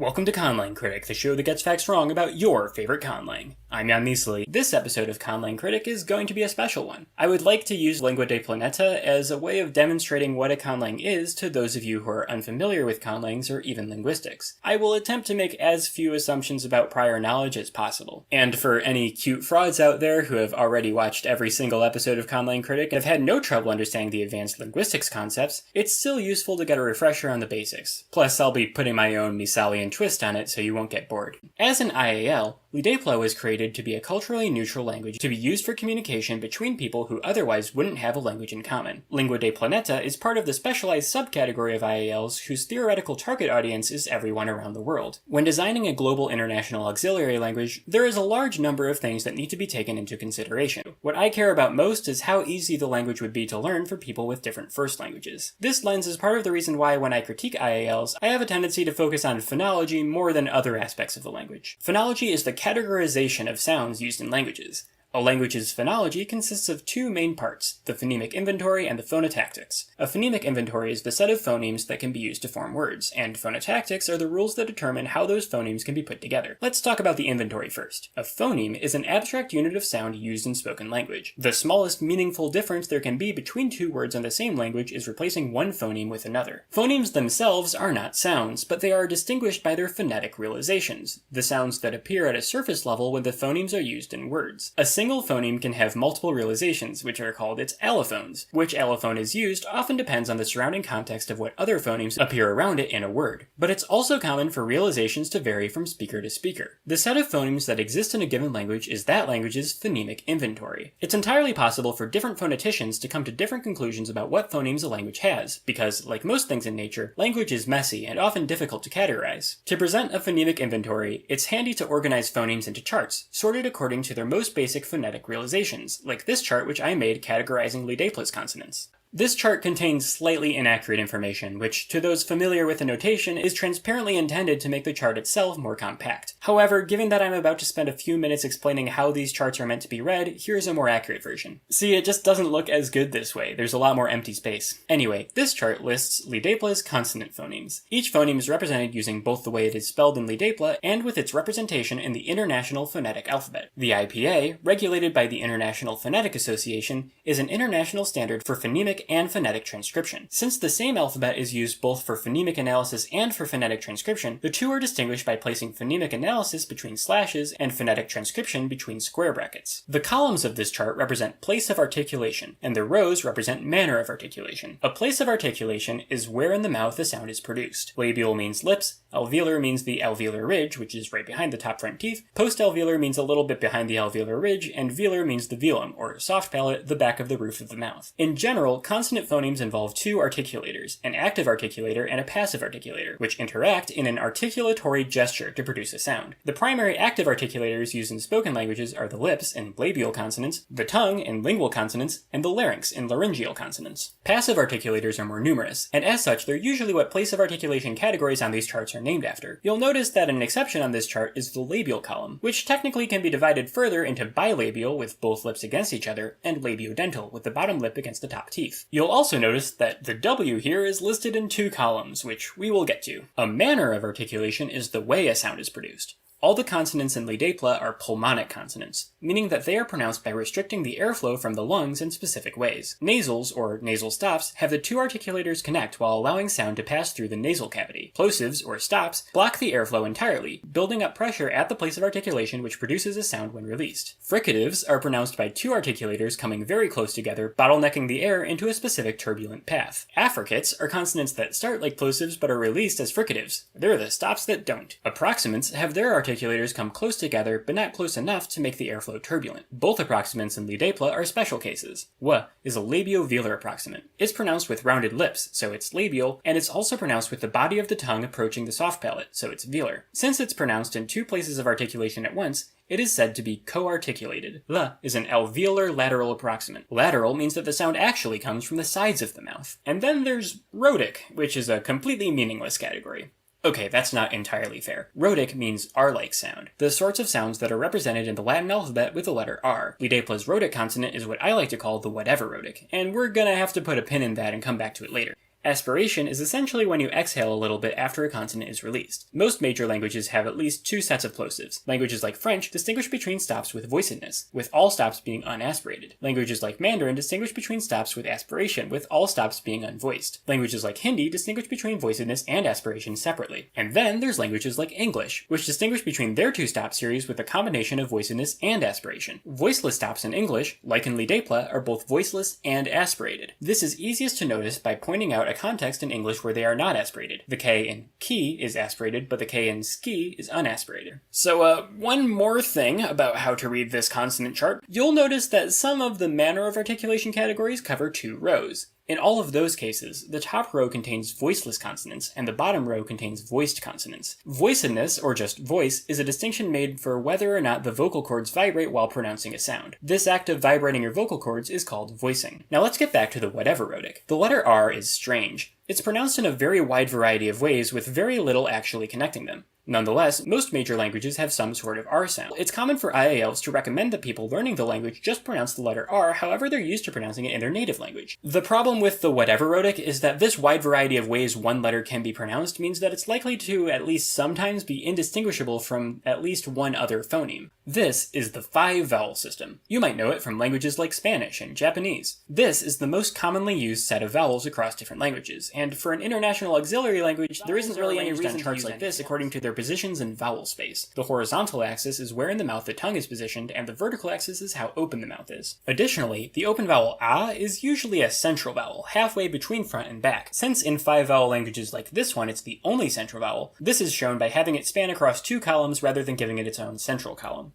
Welcome to Conlang Critic, the show that gets facts wrong about your favorite conlang. I'm Jan Niesely. This episode of Conlang Critic is going to be a special one. I would like to use Lingua de Planeta as a way of demonstrating what a conlang is to those of you who are unfamiliar with conlangs or even linguistics. I will attempt to make as few assumptions about prior knowledge as possible. And for any cute frauds out there who have already watched every single episode of Conlang Critic and have had no trouble understanding the advanced linguistics concepts, it's still useful to get a refresher on the basics. Plus, I'll be putting my own Misalian twist on it so you won't get bored. As an IAL, Lidepla was created to be a culturally neutral language to be used for communication between people who otherwise wouldn't have a language in common. Lingua de Planeta is part of the specialized subcategory of IALs whose theoretical target audience is everyone around the world. When designing a global international auxiliary language, there is a large number of things that need to be taken into consideration. What I care about most is how easy the language would be to learn for people with different first languages. This lens is part of the reason why when I critique IALs, I have a tendency to focus on phonology more than other aspects of the language. Phonology is the categorization of sounds used in languages. A language's phonology consists of two main parts, the phonemic inventory and the phonotactics. A phonemic inventory is the set of phonemes that can be used to form words, and phonotactics are the rules that determine how those phonemes can be put together. Let's talk about the inventory first. A phoneme is an abstract unit of sound used in spoken language. The smallest meaningful difference there can be between two words in the same language is replacing one phoneme with another. Phonemes themselves are not sounds, but they are distinguished by their phonetic realizations, the sounds that appear at a surface level when the phonemes are used in words. A single phoneme can have multiple realizations, which are called its allophones. Which allophone is used often depends on the surrounding context of what other phonemes appear around it in a word. But it's also common for realizations to vary from speaker to speaker. The set of phonemes that exist in a given language is that language's phonemic inventory. It's entirely possible for different phoneticians to come to different conclusions about what phonemes a language has, because, like most things in nature, language is messy and often difficult to categorize. To present a phonemic inventory, it's handy to organize phonemes into charts, sorted according to their most basic phonetic realizations, like this chart which I made categorizing Lidepla's consonants. This chart contains slightly inaccurate information, which, to those familiar with the notation, is transparently intended to make the chart itself more compact. However, given that I'm about to spend a few minutes explaining how these charts are meant to be read, here's a more accurate version. See, it just doesn't look as good this way. There's a lot more empty space. Anyway, this chart lists Lidepla's consonant phonemes. Each phoneme is represented using both the way it is spelled in Lidepla and with its representation in the International Phonetic Alphabet. The IPA, regulated by the International Phonetic Association, is an international standard for phonemic and phonetic transcription. Since the same alphabet is used both for phonemic analysis and for phonetic transcription, the two are distinguished by placing phonemic analysis between slashes and phonetic transcription between square brackets. The columns of this chart represent place of articulation, and the rows represent manner of articulation. A place of articulation is where in the mouth a sound is produced. Labial means lips, alveolar means the alveolar ridge, which is right behind the top front teeth, postalveolar means a little bit behind the alveolar ridge, and velar means the velum, or soft palate, the back of the roof of the mouth. In general, consonant phonemes involve two articulators, an active articulator and a passive articulator, which interact in an articulatory gesture to produce a sound. The primary active articulators used in spoken languages are the lips in labial consonants, the tongue in lingual consonants, and the larynx in laryngeal consonants. Passive articulators are more numerous, and as such, they're usually what place of articulation categories on these charts are named after. You'll notice that an exception on this chart is the labial column, which technically can be divided further into bilabial with both lips against each other, and labiodental with the bottom lip against the top teeth. You'll also notice that the W here is listed in two columns, which we will get to. A manner of articulation is the way a sound is produced. All the consonants in Lidepla are pulmonic consonants, meaning that they are pronounced by restricting the airflow from the lungs in specific ways. Nasals, or nasal stops, have the two articulators connect while allowing sound to pass through the nasal cavity. Plosives, or stops, block the airflow entirely, building up pressure at the place of articulation which produces a sound when released. Fricatives are pronounced by two articulators coming very close together, bottlenecking the air into a specific turbulent path. Affricates are consonants that start like plosives but are released as fricatives. They're the stops that don't. Approximants have their articulators come close together, but not close enough to make the airflow turbulent. Both approximants in Lidepla are special cases. W is a labio-velar approximant. It's pronounced with rounded lips, so it's labial, and it's also pronounced with the body of the tongue approaching the soft palate, so it's velar. Since it's pronounced in two places of articulation at once, it is said to be co-articulated. L is an alveolar lateral approximant. Lateral means that the sound actually comes from the sides of the mouth. And then there's rhotic, which is a completely meaningless category. Okay, that's not entirely fair. Rhotic means R-like sound, the sorts of sounds that are represented in the Latin alphabet with the letter R. Lidepla's rhotic consonant is what I like to call the whatever rhotic, and we're gonna have to put a pin in that and come back to it later. Aspiration is essentially when you exhale a little bit after a consonant is released. Most major languages have at least two sets of plosives. Languages like French distinguish between stops with voicedness, with all stops being unaspirated. Languages like Mandarin distinguish between stops with aspiration, with all stops being unvoiced. Languages like Hindi distinguish between voicedness and aspiration separately. And then there's languages like English, which distinguish between their two stop series with a combination of voicedness and aspiration. Voiceless stops in English, like in lidépla, are both voiceless and aspirated. This is easiest to notice by pointing out a context in English where they are not aspirated. The K in ki is aspirated, but the K in ski is unaspirated. So, one more thing about how to read this consonant chart. You'll notice that some of the manner of articulation categories cover 2 rows. In all of those cases, the top row contains voiceless consonants, and the bottom row contains voiced consonants. Voicedness, or just voice, is a distinction made for whether or not the vocal cords vibrate while pronouncing a sound. This act of vibrating your vocal cords is called voicing. Now let's get back to the whatever rhotic. The letter R is strange. It's pronounced in a very wide variety of ways with very little actually connecting them. Nonetheless, most major languages have some sort of R sound. It's common for IALs to recommend that people learning the language just pronounce the letter R however they're used to pronouncing it in their native language. The problem with the whatever rhotic is that this wide variety of ways one letter can be pronounced means that it's likely to at least sometimes be indistinguishable from at least one other phoneme. This is the 5-vowel system. You might know it from languages like Spanish and Japanese. This is the most commonly used set of vowels across different languages, and for an international auxiliary language, there isn't really any reason to charts like this according to their positions in vowel space. The horizontal axis is where in the mouth the tongue is positioned, and the vertical axis is how open the mouth is. Additionally, the open vowel a is usually a central vowel, halfway between front and back. Since in 5-vowel languages like this one it's the only central vowel, this is shown by having it span across 2 columns rather than giving it its own central column.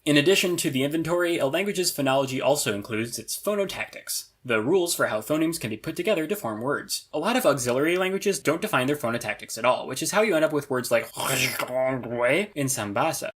In addition to the inventory, a language's phonology also includes its phonotactics, the rules for how phonemes can be put together to form words. A lot of auxiliary languages don't define their phonotactics at all, which is how you end up with words like in Sambasa.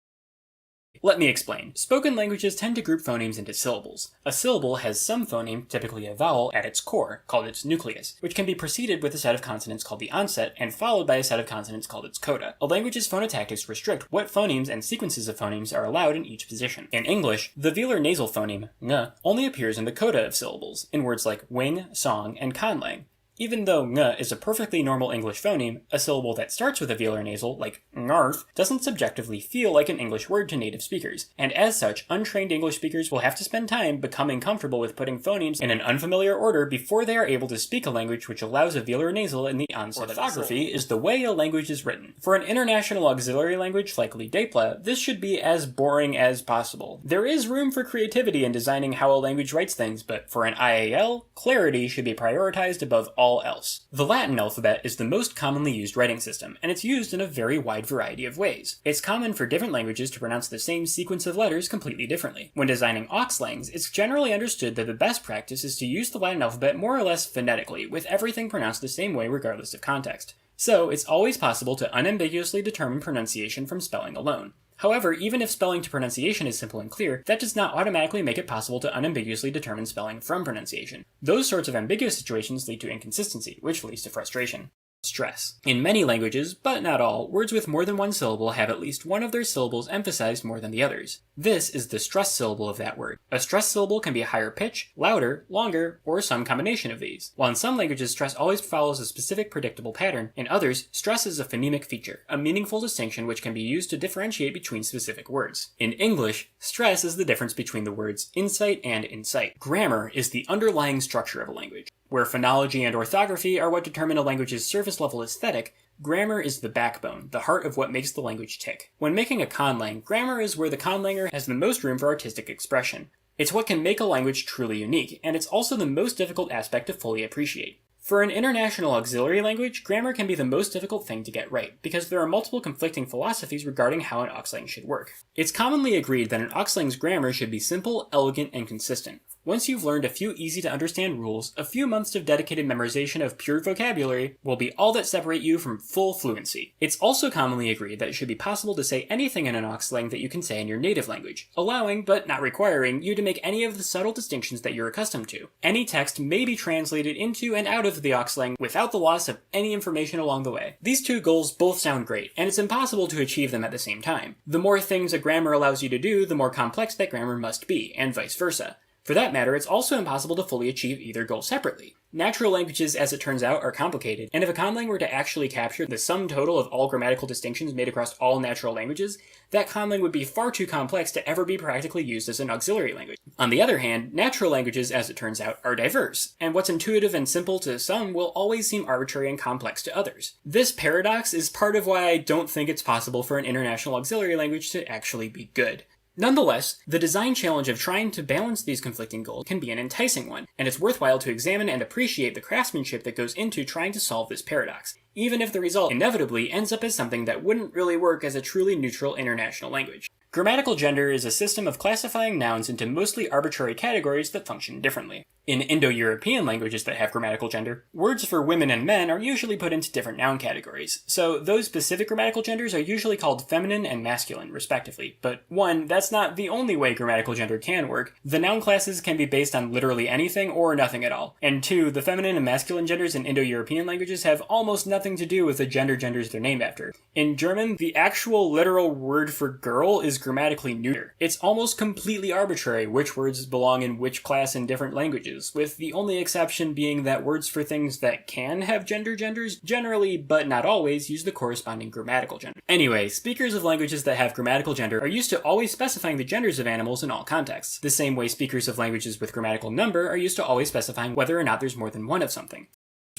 Let me explain. Spoken languages tend to group phonemes into syllables. A syllable has some phoneme, typically a vowel, at its core, called its nucleus, which can be preceded with a set of consonants called the onset, and followed by a set of consonants called its coda. A language's phonotactics restrict what phonemes and sequences of phonemes are allowed in each position. In English, the velar nasal phoneme, ng, only appears in the coda of syllables, in words like wing, song, and conlang. Even though ng is a perfectly normal English phoneme, a syllable that starts with a velar nasal, like ngarf, doesn't subjectively feel like an English word to native speakers, and as such, untrained English speakers will have to spend time becoming comfortable with putting phonemes in an unfamiliar order before they are able to speak a language which allows a velar nasal in the onset of the syllable. Orthography is the way a language is written. For an international auxiliary language like lidépla, this should be as boring as possible. There is room for creativity in designing how a language writes things, but for an IAL, clarity should be prioritized above all else. The Latin alphabet is the most commonly used writing system, and it's used in a very wide variety of ways. It's common for different languages to pronounce the same sequence of letters completely differently. When designing auxlangs, it's generally understood that the best practice is to use the Latin alphabet more or less phonetically, with everything pronounced the same way regardless of context. So, it's always possible to unambiguously determine pronunciation from spelling alone. However, even if spelling to pronunciation is simple and clear, that does not automatically make it possible to unambiguously determine spelling from pronunciation. Those sorts of ambiguous situations lead to inconsistency, which leads to frustration. Stress. In many languages, but not all, words with more than one syllable have at least one of their syllables emphasized more than the others. This is the stressed syllable of that word. A stressed syllable can be a higher pitch, louder, longer, or some combination of these. While in some languages stress always follows a specific predictable pattern, in others, stress is a phonemic feature, a meaningful distinction which can be used to differentiate between specific words. In English, stress is the difference between the words insight and incite. Grammar is the underlying structure of a language. Where phonology and orthography are what determine a language's surface-level aesthetic, grammar is the backbone, the heart of what makes the language tick. When making a conlang, grammar is where the conlanger has the most room for artistic expression. It's what can make a language truly unique, and it's also the most difficult aspect to fully appreciate. For an international auxiliary language, grammar can be the most difficult thing to get right, because there are multiple conflicting philosophies regarding how an auxlang should work. It's commonly agreed that an auxlang's grammar should be simple, elegant, and consistent. Once you've learned a few easy-to-understand rules, a few months of dedicated memorization of pure vocabulary will be all that separate you from full fluency. It's also commonly agreed that it should be possible to say anything in an auxlang that you can say in your native language, allowing, but not requiring, you to make any of the subtle distinctions that you're accustomed to. Any text may be translated into and out of the auxlang without the loss of any information along the way. These two goals both sound great, and it's impossible to achieve them at the same time. The more things a grammar allows you to do, the more complex that grammar must be, and vice versa. For that matter, it's also impossible to fully achieve either goal separately. Natural languages, as it turns out, are complicated, and if a conlang were to actually capture the sum total of all grammatical distinctions made across all natural languages, that conlang would be far too complex to ever be practically used as an auxiliary language. On the other hand, natural languages, as it turns out, are diverse, and what's intuitive and simple to some will always seem arbitrary and complex to others. This paradox is part of why I don't think it's possible for an international auxiliary language to actually be good. Nonetheless, the design challenge of trying to balance these conflicting goals can be an enticing one, and it's worthwhile to examine and appreciate the craftsmanship that goes into trying to solve this paradox, even if the result inevitably ends up as something that wouldn't really work as a truly neutral international language. Grammatical gender is a system of classifying nouns into mostly arbitrary categories that function differently. In Indo-European languages that have grammatical gender, words for women and men are usually put into different noun categories, so those specific grammatical genders are usually called feminine and masculine, respectively. But 1, that's not the only way grammatical gender can work. The noun classes can be based on literally anything or nothing at all. And 2, the feminine and masculine genders in Indo-European languages have almost nothing to do with the genders they're named after. In German, the actual literal word for girl is grammatically neuter. It's almost completely arbitrary which words belong in which class in different languages, with the only exception being that words for things that can have genders generally, but not always, use the corresponding grammatical gender. Anyway, speakers of languages that have grammatical gender are used to always specifying the genders of animals in all contexts, the same way speakers of languages with grammatical number are used to always specifying whether or not there's more than one of something.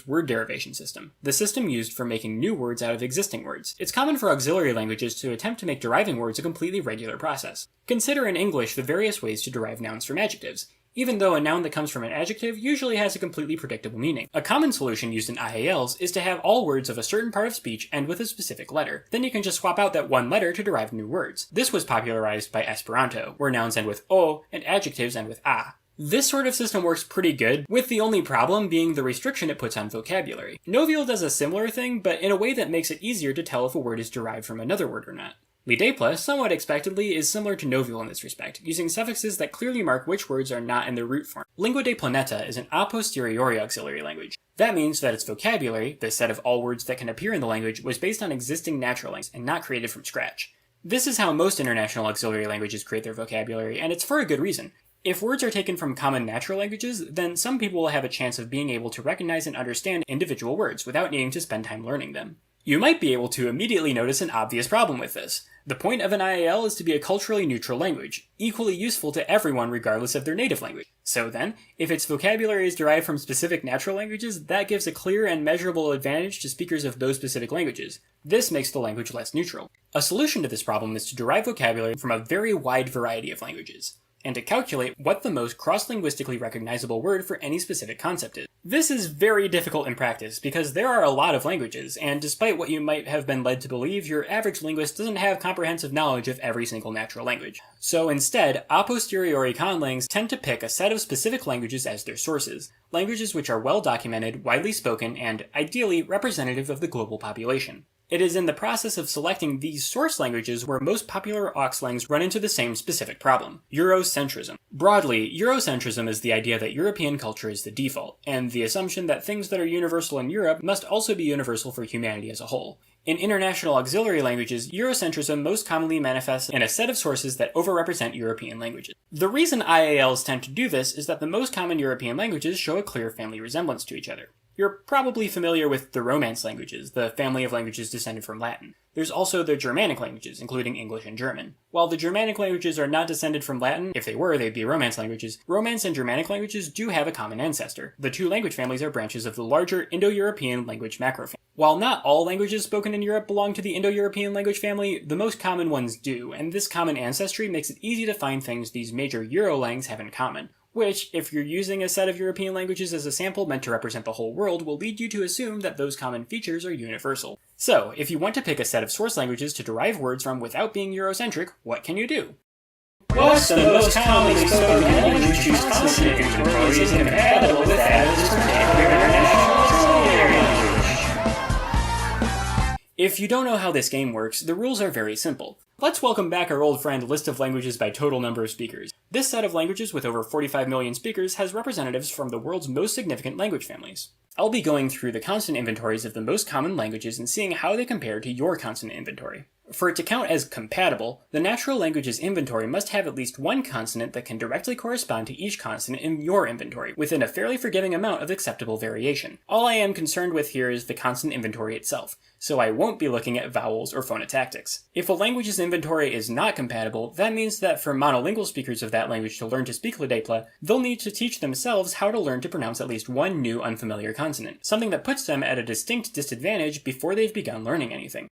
Word derivation system, the system used for making new words out of existing words. It's common for auxiliary languages to attempt to make deriving words a completely regular process. Consider in English the various ways to derive nouns from adjectives, even though a noun that comes from an adjective usually has a completely predictable meaning. A common solution used in IALs is to have all words of a certain part of speech end with a specific letter. Then you can just swap out that one letter to derive new words. This was popularized by Esperanto, where nouns end with o and adjectives end with a. This sort of system works pretty good, with the only problem being the restriction it puts on vocabulary. Novial does a similar thing, but in a way that makes it easier to tell if a word is derived from another word or not. Lidepla, somewhat expectedly, is similar to Novial in this respect, using suffixes that clearly mark which words are not in their root form. Lingua de Planeta is an a posteriori auxiliary language. That means that its vocabulary, the set of all words that can appear in the language, was based on existing natural languages and not created from scratch. This is how most international auxiliary languages create their vocabulary, and it's for a good reason. If words are taken from common natural languages, then some people will have a chance of being able to recognize and understand individual words without needing to spend time learning them. You might be able to immediately notice an obvious problem with this. The point of an IAL is to be a culturally neutral language, equally useful to everyone regardless of their native language. So then, if its vocabulary is derived from specific natural languages, that gives a clear and measurable advantage to speakers of those specific languages. This makes the language less neutral. A solution to this problem is to derive vocabulary from a very wide variety of languages, and to calculate what the most cross-linguistically recognizable word for any specific concept is. This is very difficult in practice because there are a lot of languages, and despite what you might have been led to believe, your average linguist doesn't have comprehensive knowledge of every single natural language. So instead, a posteriori conlangs tend to pick a set of specific languages as their sources, languages which are well documented, widely spoken, and ideally representative of the global population. It is in the process of selecting these source languages where most popular auxlangs run into the same specific problem: Eurocentrism. Broadly, Eurocentrism is the idea that European culture is the default, and the assumption that things that are universal in Europe must also be universal for humanity as a whole. In international auxiliary languages, Eurocentrism most commonly manifests in a set of sources that overrepresent European languages. The reason IALs tend to do this is that the most common European languages show a clear family resemblance to each other. You're probably familiar with the Romance languages, the family of languages descended from Latin. There's also the Germanic languages, including English and German. While the Germanic languages are not descended from Latin, if they were, they'd be Romance languages, Romance and Germanic languages do have a common ancestor. The two language families are branches of the larger Indo-European language macrofamily. While not all languages spoken in Europe belong to the Indo-European language family, the most common ones do, and this common ancestry makes it easy to find things these major Eurolangs have in common, which, if you're using a set of European languages as a sample meant to represent the whole world, will lead you to assume that those common features are universal. So, if you want to pick a set of source languages to derive words from without being Eurocentric, what can you do? What's the most commonly spoken language whose consonant inventory is incompatible with that of its particular international auxiliary language? If you don't know how this game works, the rules are very simple. Let's welcome back our old friend List of Languages by Total Number of Speakers. This set of languages with over 45 million speakers has representatives from the world's most significant language families. I'll be going through the consonant inventories of the most common languages and seeing how they compare to your consonant inventory. For it to count as compatible, the natural languages inventory must have at least one consonant that can directly correspond to each consonant in your inventory, within a fairly forgiving amount of acceptable variation. All I am concerned with here is the consonant inventory itself, so I won't be looking at vowels or phonotactics. If a language's inventory is not compatible, that means that for monolingual speakers of that language to learn to speak Lidepla, they'll need to teach themselves how to learn to pronounce at least one new unfamiliar consonant, something that puts them at a distinct disadvantage before they've begun learning anything.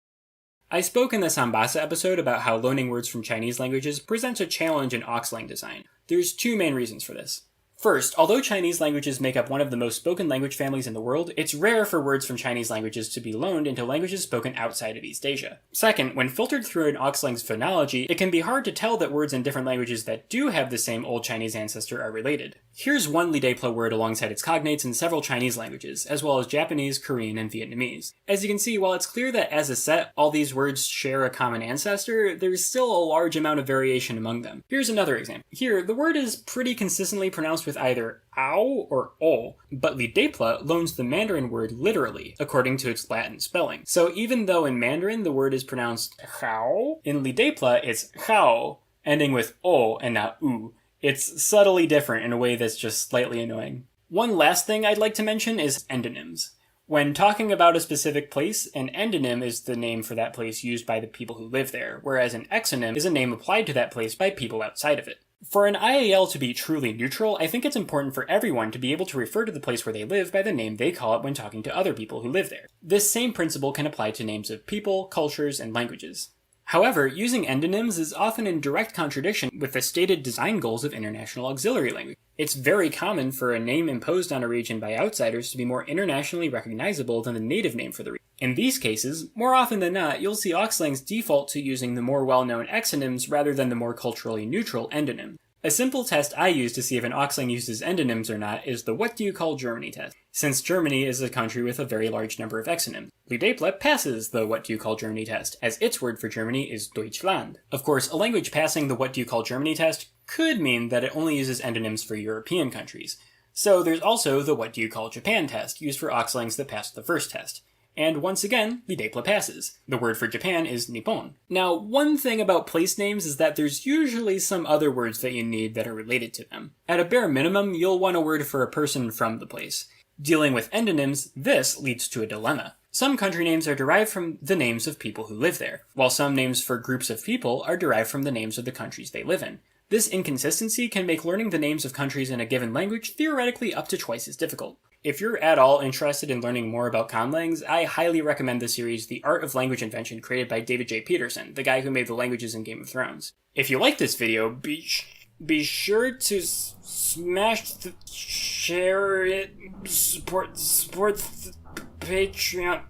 I spoke in the Sambasa episode about how loaning words from Chinese languages presents a challenge in auxlang design. There's two main reasons for this. First, although Chinese languages make up one of the most spoken language families in the world, it's rare for words from Chinese languages to be loaned into languages spoken outside of East Asia. Second, when filtered through an auxlang's phonology, it can be hard to tell that words in different languages that do have the same Old Chinese ancestor are related. Here's one Lidepla word alongside its cognates in several Chinese languages, as well as Japanese, Korean, and Vietnamese. As you can see, while it's clear that as a set, all these words share a common ancestor, there's still a large amount of variation among them. Here's another example. Here, the word is pretty consistently pronounced with either ow or o, but Lidepla loans the Mandarin word literally, according to its Latin spelling. So even though in Mandarin the word is pronounced hao, in Lidepla it's hao, ending with o and not u. It's subtly different in a way that's just slightly annoying. One last thing I'd like to mention is endonyms. When talking about a specific place, an endonym is the name for that place used by the people who live there, whereas an exonym is a name applied to that place by people outside of it. For an IAL to be truly neutral, I think it's important for everyone to be able to refer to the place where they live by the name they call it when talking to other people who live there. This same principle can apply to names of people, cultures, and languages. However, using endonyms is often in direct contradiction with the stated design goals of international auxiliary language. It's very common for a name imposed on a region by outsiders to be more internationally recognizable than the native name for the region. In these cases, more often than not, you'll see auxlangs default to using the more well-known exonyms rather than the more culturally neutral endonym. A simple test I use to see if an auxlang uses endonyms or not is the what do you call Germany test, since Germany is a country with a very large number of exonyms. Lidepla passes the what do you call Germany test, as its word for Germany is Deutschland. Of course, a language passing the what do you call Germany test could mean that it only uses endonyms for European countries. So there's also the what do you call Japan test, used for auxlangs that passed the first test. And once again, Lidepla passes. The word for Japan is Nippon. Now, one thing about place names is that there's usually some other words that you need that are related to them. At a bare minimum, you'll want a word for a person from the place. Dealing with endonyms, this leads to a dilemma. Some country names are derived from the names of people who live there, while some names for groups of people are derived from the names of the countries they live in. This inconsistency can make learning the names of countries in a given language theoretically up to twice as difficult. If you're at all interested in learning more about conlangs, I highly recommend the series The Art of Language Invention created by David J. Peterson, the guy who made the languages in Game of Thrones. If you like this video, be sure to smash the share it, support the Patreon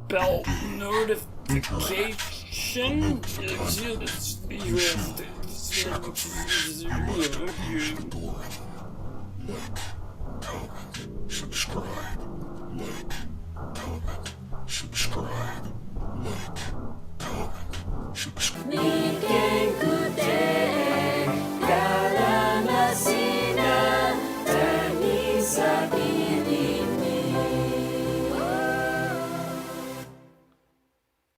bell notification. Subscribe, like, comment, subscribe.